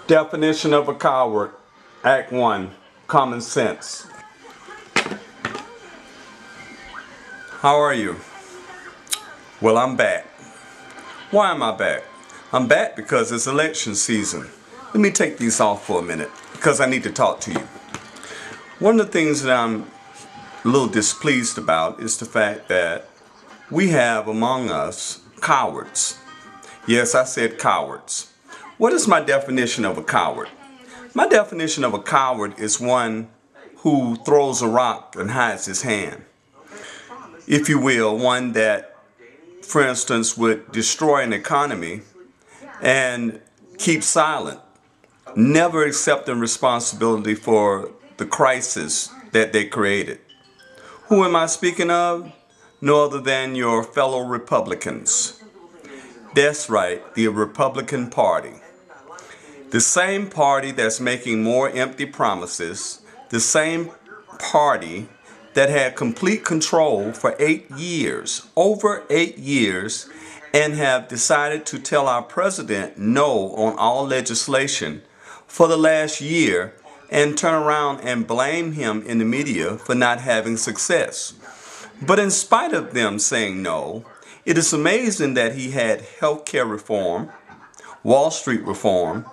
Definition of a coward, Act 1, common sense. How are you? Well, I'm back. Why am I back? I'm back because it's election season. Let me take these off for a minute because I need to talk to you. One of the things that I'm a little displeased about is the fact that we have among us cowards. Yes, I said cowards. What is my definition of a coward? My definition of a coward is one who throws a rock and hides his hand. If you will, one that, for instance, would destroy an economy and keep silent, never accepting responsibility for the crisis that they created. Who am I speaking of? No other than your fellow Republicans. That's right, the Republican Party. The same party that's making more empty promises, the same party that had complete control for 8 years, over 8 years, and have decided to tell our president no on all legislation for the last year and turn around and blame him in the media for not having success. But in spite of them saying no, it is amazing that he had health care reform, Wall Street reform,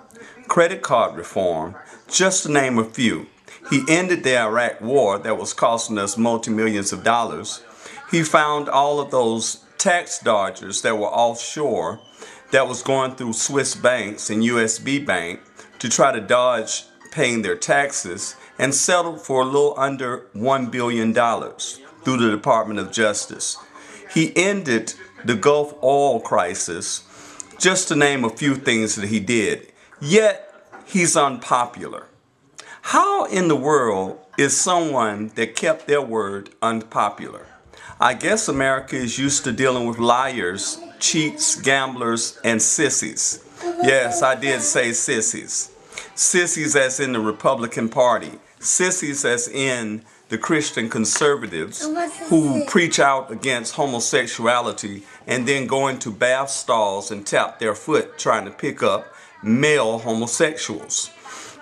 credit card reform, just to name a few. He ended the Iraq war that was costing us multi-millions of dollars. He found all of those tax dodgers that were offshore that was going through Swiss banks and USB Bank to try to dodge paying their taxes and settled for a little under $1 billion through the Department of Justice. He ended the Gulf oil crisis, just to name a few things that he did. Yet, he's unpopular. How in the world is someone that kept their word unpopular? I guess America is used to dealing with liars, cheats, gamblers, and sissies. Yes, I did say sissies. Sissies as in the Republican Party. Sissies as in the Christian conservatives who preach out against homosexuality and then go into bath stalls and tap their foot trying to pick up male homosexuals.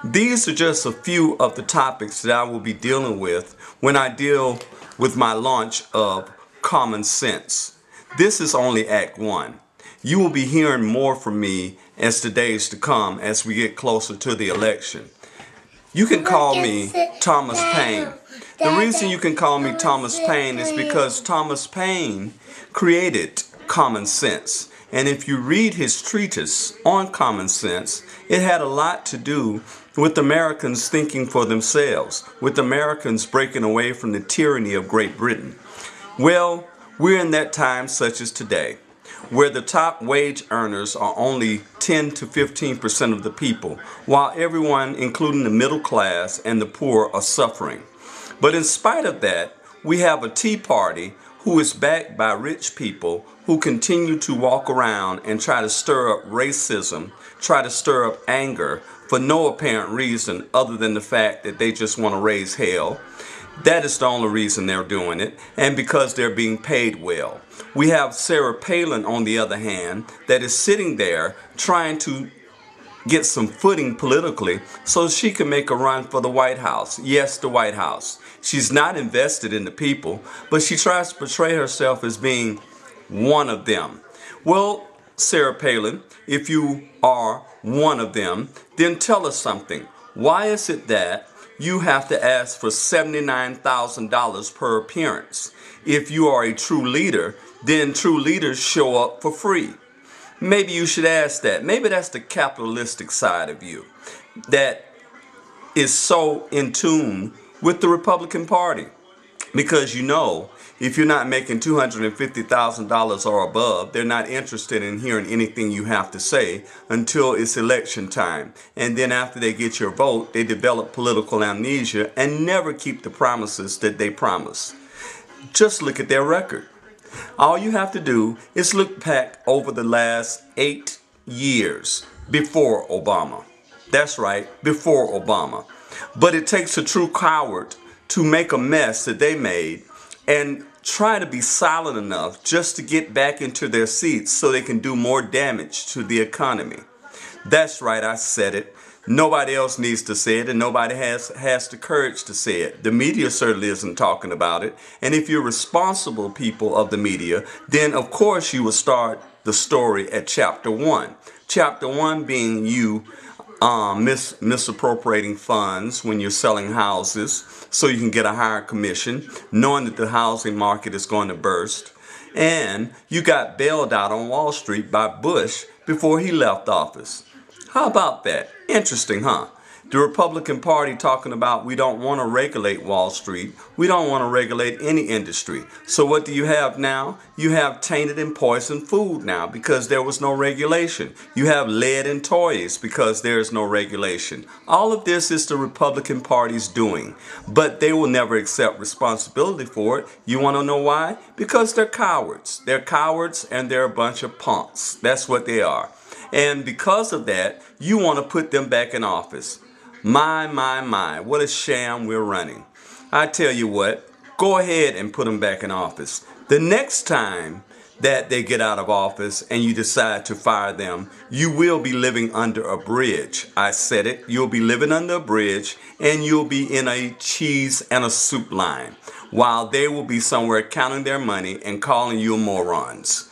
These are just a few of the topics that I will be dealing with when I deal with my launch of Common Sense. This is only Act 1. You will be hearing more from me as the days to come as we get closer to the election. You can call me Thomas Paine. The reason you can call me Thomas Paine is because Thomas Paine created common sense. And if you read his treatise on common sense, it had a lot to do with Americans thinking for themselves, with Americans breaking away from the tyranny of Great Britain. Well, we're in that time such as today, where the top wage earners are only 10 to 15% of the people, while everyone, including the middle class and the poor, are suffering. But in spite of that, we have a Tea Party who is backed by rich people who continue to walk around and try to stir up racism, try to stir up anger for no apparent reason other than the fact that they just want to raise hell. That is the only reason they're doing it, and because they're being paid well. We have Sarah Palin, on the other hand, that is sitting there trying to get some footing politically so she can make a run for the White House. Yes, the White House. She's not invested in the people, but she tries to portray herself as being one of them. Well, Sarah Palin, if you are one of them, then tell us something. Why is it that you have to ask for $79,000 per appearance? If you are a true leader, then true leaders show up for free. Maybe you should ask that. Maybe that's the capitalistic side of you that is so in tune with the Republican Party. Because you know, if you're not making $250,000 or above, they're not interested in hearing anything you have to say until it's election time. And then after they get your vote, they develop political amnesia and never keep the promises that they promise. Just look at their record. All you have to do is look back over the last 8 years before Obama. That's right, before Obama. But it takes a true coward to make a mess that they made and try to be silent enough just to get back into their seats so they can do more damage to the economy. That's right, I said it. Nobody else needs to say it, and nobody has the courage to say it. The media certainly isn't talking about it. And if you're responsible people of the media, then of course you will start the story at chapter 1. Chapter 1 being you misappropriating funds when you're selling houses so you can get a higher commission, knowing that the housing market is going to burst. And you got bailed out on Wall Street by Bush before he left office. How about that? Interesting, huh? The Republican Party talking about we don't want to regulate Wall Street. We don't want to regulate any industry. So what do you have now? You have tainted and poisoned food now because there was no regulation. You have lead in toys because there is no regulation. All of this is the Republican Party's doing, but they will never accept responsibility for it. You want to know why? Because they're cowards. They're cowards and they're a bunch of punks. That's what they are. And because of that, you want to put them back in office. My, what a sham we're running. I tell you what, go ahead and put them back in office. The next time that they get out of office and you decide to fire them, you will be living under a bridge. I said it, you'll be living under a bridge and you'll be in a cheese and a soup line while they will be somewhere counting their money and calling you morons.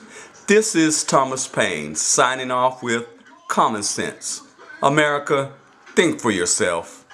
This is Thomas Paine signing off with Common Sense. America, think for yourself.